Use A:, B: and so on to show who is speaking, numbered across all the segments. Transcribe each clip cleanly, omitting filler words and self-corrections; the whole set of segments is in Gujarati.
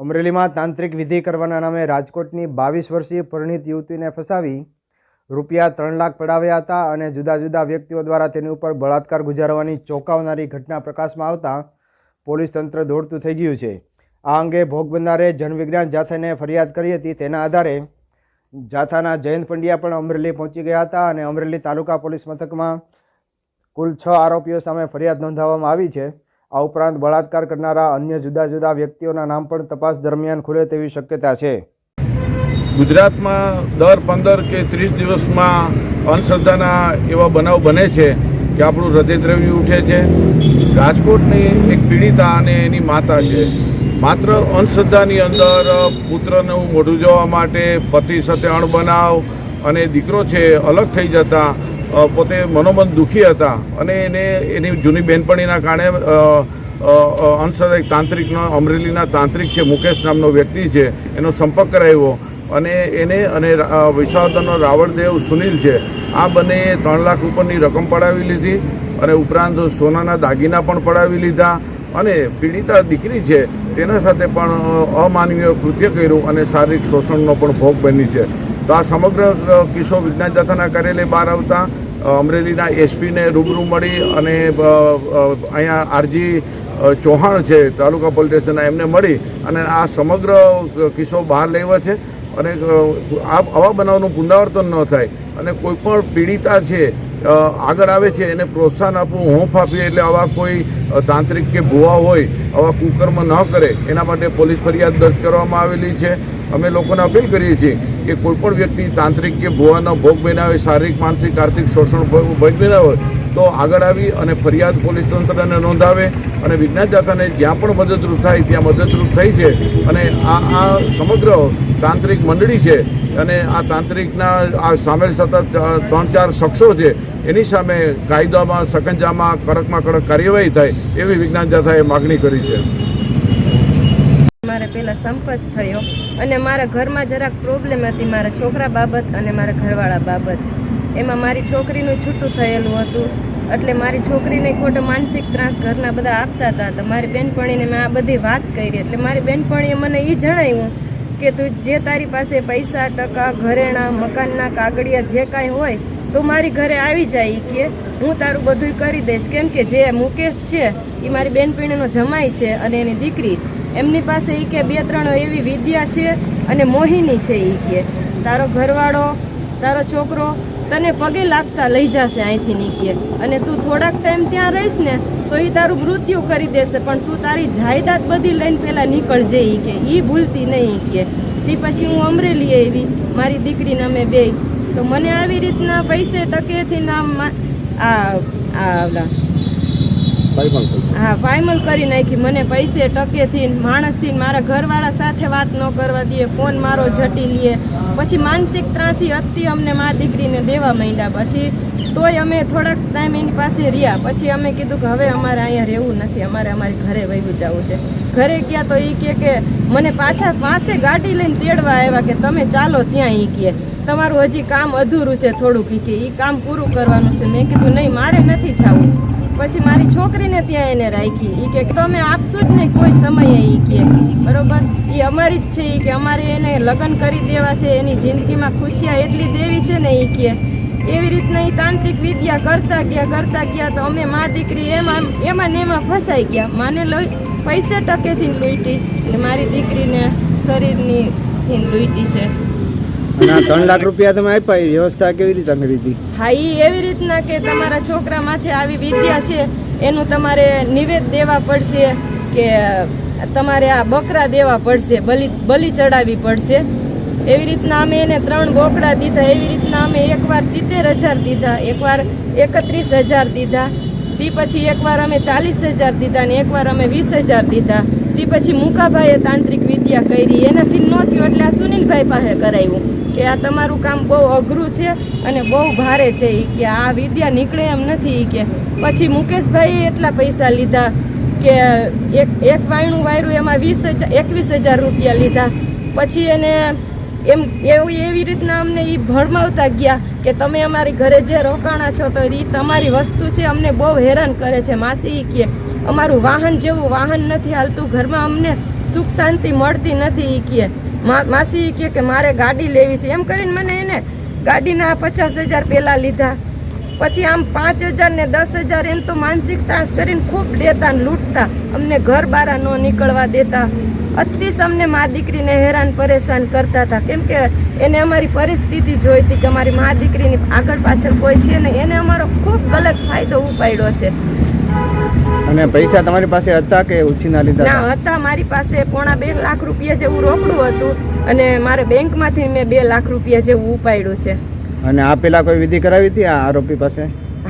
A: અમરેલીમાં તાંત્રિક વિધિ કરવાના નામે રાજકોટની 22 વર્ષીય પરિણીત યુવતીને ફસાવી રૂપિયા 3 લાખ પડાવ્યા હતા અને જુદા જુદા વ્યક્તિઓ દ્વારા તેની ઉપર બળાત્કાર ગુજારવાની ચોંકાવનારી ઘટના પ્રકાશમાં આવતા પોલીસ તંત્ર દોડતું થઈ ગયું છે। આ અંગે ભોગ બનનારે જનવિજ્ઞાન જાથાને ફરિયાદ કરી હતી। તેના આધારે જાથાના જયંત પંડ્યા પણ અમરેલી પહોંચી ગયા હતા અને અમરેલી તાલુકા પોલીસ મથકમાં કુલ 6 આરોપીઓ સામે ફરિયાદ નોંધાવવામાં આવી છે। આ ઉપરાંત બળાત્કાર કરનારા અન્ય જુદા જુદા વ્યક્તિઓના નામ પણ તપાસ દરમિયાન ખુલે તેવી શક્યતા છે।
B: ગુજરાતમાં દર 15 કે 30 દિવસમાં અંધશ્રદ્ધાના એવા બનાવ બને છે કે આપણું હૃદય દ્રવી ઉઠે છે। રાજકોટની એક પીડિતા અને એની માતા છે। માત્ર અંધશ્રદ્ધાની અંદર પુત્રનું મોઢું જોવા માટે પતિ સાથે અણબનાવ અને દીકરો છે અલગ થઈ જતા પોતે મનોમન દુઃખી હતા અને એની જૂની બહેનપણીના કારણે અંધશ્રદ્ધા તાંત્રિકનો અમરેલીના તાંત્રિક છે મુકેશ નામનો વ્યક્તિ છે એનો સંપર્ક કરાવ્યો અને એને અને વિસાવદરનો રાવણદેવ સુનિલ છે આ બંને 3 લાખ ઉપરની રકમ પડાવી લીધી અને ઉપરાંત સોનાના દાગીના પણ પડાવી લીધા અને પીડિતા દીકરી છે તેના સાથે પણ અમાનવીય કૃત્ય કર્યું અને શારીરિક શોષણનો પણ ભોગ બની છે। તો આ સમગ્ર કિસ્સો વિજ્ઞાન જાથાના કાર્યાલય બહાર આવતા અમરેલીના એસપીને રૂબરૂ મળી અને અહીંયા આરજી ચૌહાણ છે તાલુકા પોલીસ સ્ટેશનના એમને મળી અને આ સમગ્ર કિસ્સો બહાર લાવ્યો છે અને આવા બનાવનું પુનરાવર્તન ન થાય અને કોઈ પણ પીડિતા છે આગળ આવે છે એને પ્રોત્સાહન આપવું હોંફ આપીએ એટલે આવા કોઈ તાંત્રિક કે ભુવા હોય આવા કુકર્મ ન કરે એના માટે પોલીસ ફરિયાદ દર્જ કરવામાં આવેલી છે। અમે લોકોને અપીલ કરીએ છીએ કે કોઈપણ વ્યક્તિ તાંત્રિક કે ભુવાનો ભોગ બનાવે શારીરિક માનસિક આર્થિક શોષણ ભોગ બનાવે તો આગળ આવી અને ફરિયાદ પોલીસ તંત્રને નોંધાવે અને વિજ્ઞાન જાથાને જ્યાં પણ મદદરૂપ થાય ત્યાં મદદરૂપ થઈ છે અને આ સમગ્ર તાંત્રિક મંડળી છે અને આ તાંત્રિકના આ સામેલ સતત 3-4 શખ્સો છે એની સામે કાયદામાં સકંજામાં કડકમાં કડક કાર્યવાહી થાય એવી વિજ્ઞાન જાથાએ માગણી કરી છે।
C: મારે પહેલાં સંપર્ક થયો અને મારા ઘરમાં જરાક પ્રોબ્લેમ હતી મારા છોકરા બાબત અને મારા ઘરવાળા બાબત। એમાં મારી છોકરીનું છૂટું થયેલું હતું એટલે મારી છોકરીને ખોટો માનસિક ત્રાસ ઘરના બધા આપતા હતા તો મારી બહેનપણીને મેં આ બધી વાત કરી એટલે મારી બહેનપણીએ મને એ જણાવ્યું કે તું જે તારી પાસે પૈસા ટકા ઘરેણાં મકાનના કાગળિયા જે કાંઈ હોય તો મારી ઘરે આવી જાય કે હું તારું બધું કરી દઈશ કેમ કે જે મુકેશ છે એ મારી બહેનપણીનો જમાઈ છે અને એની દીકરી એમની પાસે એ કે 2-3 એવી વિદ્યા છે અને મોહિની છે એ કે તારો ઘરવાળો તારો છોકરો તને પગે લાગતા લઈ જશે અહીંથી નીકળે અને તું થોડાક ટાઈમ ત્યાં રહીશ ને તો એ તારું મૃત્યુ કરી દેશે પણ તું તારી જાયદાદ બધી લઈને પહેલાં નીકળજે એ કે એ ભૂલતી નહીં કે તે પછી હું અમરેલી આવી મારી દીકરીને અમે બે તો મને આવી રીતના પૈસે ટકેથી નામ ફાઇનલ કરી નાખી મને પૈસે ટકેથી માણસથી મારા ઘરવાળા સાથે વાત ન કરવા દે ફોન મારો જટી લે પછી માનસિક ત્રાસી અતિ અમને મારી દીકરીને દેવા માંડ્યા પછી તોય અમે થોડાક ટાઈમ એની પાસે રહ્યા પછી અમે કીધું કે હવે અમારે અહીંયા રહેવું નથી અમારે અમારી ઘરે વહી જવું છે। ઘરે ગયા તો એ કે મને પાછા પાસે ગાડી લઈને તેડવા આવ્યા કે તમે ચાલો ત્યાં એ કે તમારું હજી કામ અધૂરું છે થોડુંક કે એ કામ પૂરું કરવાનું છે। મેં કીધું નહીં મારે નથી જવું પછી મારી છોકરીને ત્યાં એને રાખી એ કે તમે આપશો જ નહીં કોઈ સમયે એ કે બરોબર એ અમારી જ છે એ કે અમારે એને લગ્ન કરી દેવા છે એની જિંદગીમાં ખુશિયા એટલી દેવી છે ને એ કે એવી રીતના એ તાંત્રિક વિદ્યા કરતા ગયા તો અમે મા દીકરી એમાં ને એમાં ફસાઈ ગયા માને પૈસે ટકેથી લૂંટી અને મારી દીકરીને શરીરની લૂંટી છે।
A: 3 લાખ રૂપિયા તમે આપ્યા એ વ્યવસ્થા કેવી રીતે કરી હતી?
C: હા એ એવી રીતના કે તમારા છોકરા માથે આવી વિદ્યા છે એનું તમારે નિવેદ દેવા પડશે કે તમારે આ બકરા દેવા પડશે બલિ ચડાવવી પડશે એવી રીતના અમે એને 3 બોકડા દીધા એવી રીતના અમે એકવાર 70,000 દીધા એકવાર 31,000 દીધા તે પછી એકવાર અમે 40,000 દીધા ને એકવાર અમે 20,000 દીધા તે પછી મુકાભાઈએ તાંત્રિક વિદ્યા કરી એનાથી ન થયું એટલે આ સુનિલભાઈ પાસે કરાવ્યું કે આ તમારું કામ બહુ અઘરું છે અને બહુ ભારે છે કે આ વિદ્યા નીકળે એમ નથી કે પછી મુકેશભાઈએ એટલા પૈસા લીધા કે એક વાયણું વાયરું એમાં 21,000 રૂપિયા લીધા પછી એને એવી રીતના અમને એ ભરમાવતા ગયા કે તમે અમારી ઘરે જે રોકાણા છો તો એ તમારી વસ્તુ છે અમને બહુ હેરાન કરે છે માસી કે અમારું વાહન જેવું વાહન નથી હાલતું ઘરમાં અમને સુખ શાંતિ મળતી નથી. ઈ કહે માસી ઈ કે મારે ગાડી લેવી છે એમ કરીને મને એને ગાડીના 50,000 પહેલાં લીધા, પછી આમ 5,000 ને 10,000 એમ તો માનસિક ત્રાસ કરીને ખૂબ દેતા ને લૂંટતા, અમને ઘર બહાર ન નીકળવા દેતા, અતિશ અમને મા દીકરીને હેરાન પરેશાન કરતા હતા. કેમ કે એને અમારી પરિસ્થિતિ જોઈ હતી કે અમારી મા દીકરીની આગળ પાછળ કોઈ છે ને, એને અમારો ખૂબ ગલત ફાયદો ઉપાડ્યો છે.
A: અને પૈસા તમારી પાસે હતા કે ઉછીના લીધા
C: ના હતા, મારી પાસે 2.5 લાખ રૂપિયા જેવું રોકડું હતું અને મારે બેંકમાંથી મેં 2 લાખ રૂપિયા જેવું ઉપાડ્યું છે.
A: અને આ પેલા કોઈ વિધિ કરાવી હતી આ આરોપી પાસે?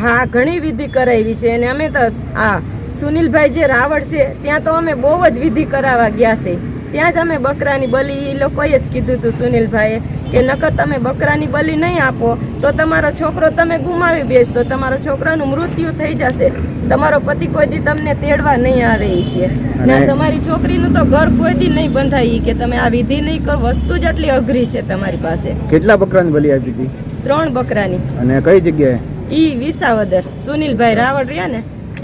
C: હા, ઘણી વિધિ કરાવી છે. અને અમે તો આ સુનિલભાઈ જે રાવળ છે ત્યાં તો અમે બહુ જ વિધિ કરાવવા ગયા છે. ત્યાં જ અમે બકરાની બલી, એ લોકોએ જ કીધું હતું સુનિલભાઈએ કે નકર તમે બકરાની બલી નહીં આપો તો તમારો છોકરો તમે ગુમાવી બેસશો, તમારો છોકરાનું મૃત્યુ થઈ જશે, તમારો પતિ કોઈ દી તમને તેડવા નહીં આવે. એ કે ને તમારી છોકરીનું તો ઘર કોઈ દી નહીં બંધાય. એ કે તમે આ વિધિ નહીં કરો, વસ્તુ જ એટલી અઘરી છે તમારી પાસે.
A: કેટલા બકરાની બલી આપી હતી?
C: 3 બકરાની.
A: અને કઈ જગ્યાએ?
C: ઈ વિસાવદર, સુનિલભાઈ રાવળ રહ્યા ને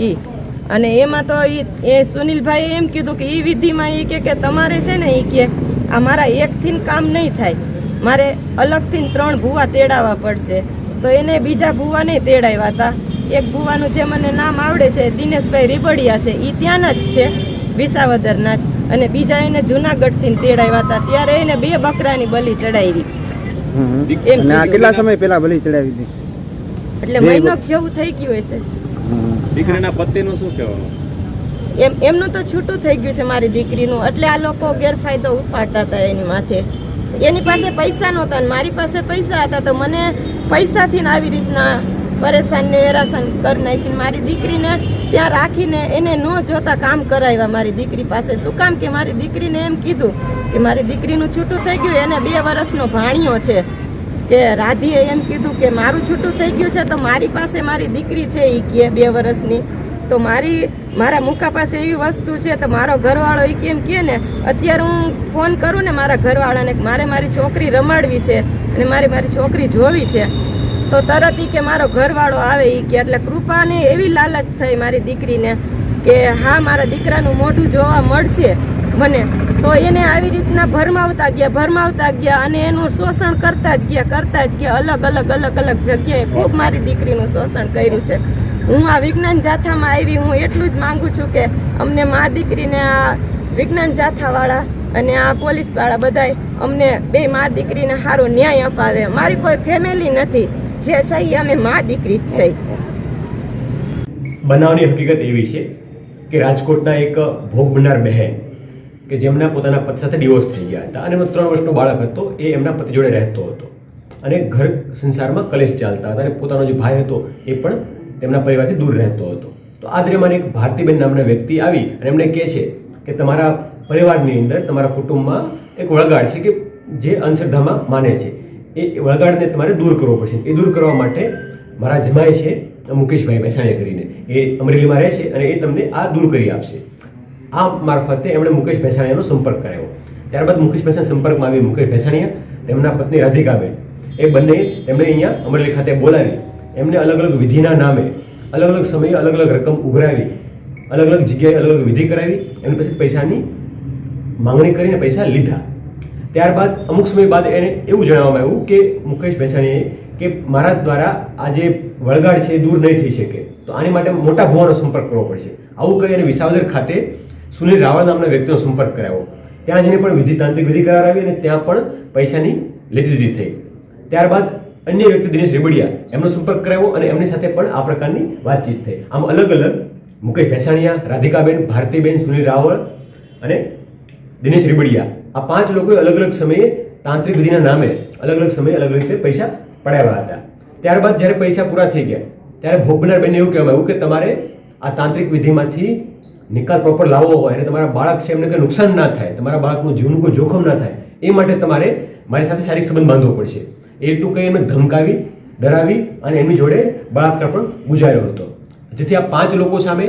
C: ઈ. અને એમાં તો એ સુનિલભાઈએ એમ કીધું કે ઈ વિધિમાં એ કે તમારે છે ને એ કે આ મારા એકથી કામ નહીં થાય, મારે અલગથી 3 ભૂવા તેડાવવા પડશે. તો એને બીજા ભૂવા નહીં તેડાવ્યા હતા. એક ભૂવાનું જે મને નામ આવડે છે દિનેશભાઈ રીબડિયા છે, એ ત્યાંના જ છે, વિસાવદરના જ. અને બીજા એને જુનાગઢથી તેડાવ્યા હતા, ત્યારે એને 2 બકરાની બલી ચડાવી.
A: અને આ કેટલા સમય પહેલા બલી ચડાવી હતી?
C: એટલે મહિનો જેવું થઈ ગયું હશે.
D: દીકરીના પતિનું શું કહેવાનું?
C: એમનું તો છૂટું થઈ ગયું છે મારી દીકરીનું. એટલે આ લોકો ગેરફાયદો ઉપાડતા હતા એની માથે. એની પાસે પૈસા નહોતા ને મારી પાસે પૈસા હતા, તો મને પૈસાથી આવી રીતના પરેશાન ને હેરાન કરી નાખીને મારી દીકરીને ત્યાં રાખીને એને ન જોતા કામ કરાવ્યા મારી દીકરી પાસે. શું કામ કે મારી દીકરીને એમ કીધું કે મારી દીકરીનું છૂટું થઈ ગયું, એને 2 વર્ષનો ભાણિયો છે કે રાધીએ એમ કીધું કે મારું છૂટું થઈ ગયું છે તો મારી પાસે મારી દીકરી છે એ કે 2 વર્ષની, તો મારા મુકા પાસે એવી વસ્તુ છે તો મારો ઘરવાળો એ કેમ કહે ને, અત્યારે હું ફોન કરું ને મારા ઘરવાળાને કે મારે મારી છોકરી રમાડવી છે અને મારી છોકરી જોવી છે, તો તરત એ કે મારો ઘરવાળો આવે એ કે. એટલે કૃપાને એવી લાલચ થઈ મારી દીકરીને કે હા મારા દીકરાનું મોઢું જોવા મળશે મને, તો એને આવી રીતના ભરમાવતા ગયા અને એનું શોષણ કરતા જ ગયા. અલગ અલગ જગ્યાએ ખૂબ મારી દીકરીનું શોષણ કર્યું છે. હું આ વિજ્ઞાન જાથામાં આવી, હું એટલું જ માંગુ છું કે અમને મા દીકરીને આ વિજ્ઞાન જાથાવાળા અને આ પોલીસવાળા બધાય અમને 2 મા દીકરીને સારો ન્યાય અપાવે. મારી કોઈ ફેમિલી નથી, જે છે અમે મા દીકરી જ છે.
E: બનાવની હકીકત એવી છે કે રાજકોટના એક ભોગ બનનાર બહેન કે જેમના પોતાના પતિ સાથે ડિવોર્સ થઈ ગયા હતા અને એમનો 3 વર્ષનો બાળક હતો, એ એમના પતિ જોડે રહેતો હતો અને ઘર સંસારમાં કલેશ ચાલતા હતા અને પોતાનો જે ભાઈ હતો એ પણ તેમના પરિવારથી દૂર રહેતો હતો. તો આ દરમિયાન એક ભારતીબેન નામના વ્યક્તિ આવી અને એમને કહે છે કે તમારા પરિવારની અંદર, તમારા કુટુંબમાં એક વળગાડ છે કે જે અંધશ્રદ્ધામાં માને છે, એ વળગાડને તમારે દૂર કરવો પડશે. એ દૂર કરવા માટે મારા જમાઈ છે મુકેશભાઈ ભેસાણીયા કરીને, એ અમરેલીમાં રહે છે અને એ તમને આ દૂર કરી આપશે. આ મારફતે એમણે મુકેશ ભેસાણીયાનો સંપર્ક કરાવ્યો. ત્યારબાદ મુકેશ ભેસાણી સંપર્કમાં આવી મુકેશ ભેસાણીયા, તેમના પત્ની રાધિકાબેન, એ બંને તેમને અહીંયા અમરેલી ખાતે બોલાવી એમને અલગ અલગ વિધિના નામે અલગ અલગ સમયે અલગ અલગ રકમ ઉઘરાવી, અલગ અલગ જગ્યાએ અલગ અલગ વિધિ કરાવી, એમની પાસે પૈસાની માંગણી કરીને પૈસા લીધા. ત્યારબાદ અમુક સમય બાદ એને એવું જણાવવામાં આવ્યું કે મુકેશ ભેસાણીએ કે મારા દ્વારા આ જે વળગાડ છે એ દૂર નહીં થઈ શકે, તો આની માટે મોટા ભુવાનો સંપર્ક કરવો પડશે. આવું કહી અને વિસાવદર ખાતે સુનિલ રાવળ નામના વ્યક્તિનો સંપર્ક કરાવ્યો. ત્યાં જઈને પણ તાંત્રિક વિધિ કરાવી અને ત્યાં પણ પૈસાની લેતી દીધી થઈ. ત્યારબાદ અન્ય વ્યક્તિ દિનેશ રીબડિયા, એમનો સંપર્ક કરાવ્યો અને એમની સાથે પણ આ પ્રકારની વાતચીત થઈ. આમ અલગ અલગ મુકેશ ભેસાણીયા, રાધિકાબેન, ભારતીબેન, સુનિલ રાવળ અને દિનેશ રીબડિયા, આ 5 લોકોએ અલગ અલગ સમયે તાંત્રિક વિધિના નામે અલગ અલગ સમયે અલગ અલગ રીતે પૈસા પડાવ્યા હતા. ત્યારબાદ જ્યારે પૈસા પૂરા થઈ ગયા ત્યારે ભોગ બનનાર બેનને એવું કહેવામાં આવ્યું કે તમારે આ તાંત્રિક વિધિમાંથી નિકાલ પ્રોપર લાવવો હોય અને તમારા બાળક છે એમને કંઈ નુકસાન ના થાય, તમારા બાળકનું જીવનું કોઈ જોખમ ના થાય, એ માટે તમારે મારી સાથે શારીરિક સંબંધ બાંધવો પડશે. એ રીતનું કંઈ એમને ધમકાવી, ડરાવી અને એમની જોડે બળાત્કાર પણ ગુજાર્યો હતો. જેથી આ 5 લોકો સામે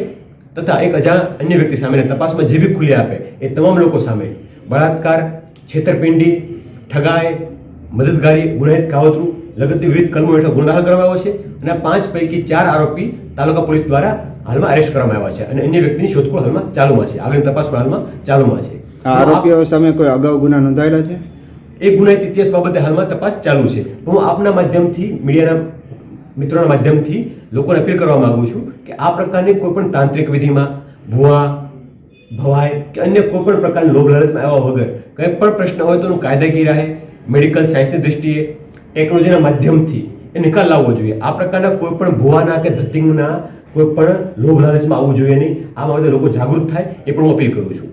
E: તથા એક અન્ય વ્યક્તિ સામે તપાસમાં જે બી ખુલી આપે એ તમામ લોકો સામે બળાત્કાર, છેતરપિંડી, ઠગાઈ, મદદગારી, ગુનાહિત કાવતરું લગતની વિવિધ કલમો હેઠળ ગુનો દાખલ કરવામાં આવ્યો છે અને આ 5 પૈકી 4 આરોપી તાલુકા પોલીસ દ્વારા હાલમાં અરેસ્ટ કરવામાં આવ્યા છે અને અન્ય વ્યક્તિની શોધખોળ હાલમાં ચાલુમાં છે, આગળની તપાસ પણ હાલમાં ચાલુમાં છે.
A: આ આરોપીઓ સામે કોઈ અગાઉ ગુના નોંધાયેલા છે?
E: એ ગુનાહિત ઇતિહાસ બાબતે હાલમાં તપાસ ચાલુ છે. હું આપના માધ્યમથી, મીડિયાના મિત્રોના માધ્યમથી લોકોને અપીલ કરવા માંગુ છું કે આ પ્રકારની કોઈ પણ તાંત્રિક વિધિમાં ભુવા, ભવાઈ કે અન્ય કોઈ પણ પ્રકારની લોભ લાલચમાં આવ્યા વગર કંઈ પણ પ્રશ્ન હોય તો એનું કાયદાકીય રાહે, મેડિકલ સાયન્સની દ્રષ્ટિએ, ટેકનોલોજીના માધ્યમથી એ નિકાલ લાવવો જોઈએ. આ પ્રકારના કોઈ પણ ભુવાના કે ધતિંગના કોઈ પણ લોભ લાલચમાં આવવું જોઈએ નહીં. આ બાબતે લોકો જાગૃત થાય એ પણ હું અપીલ કરું છું.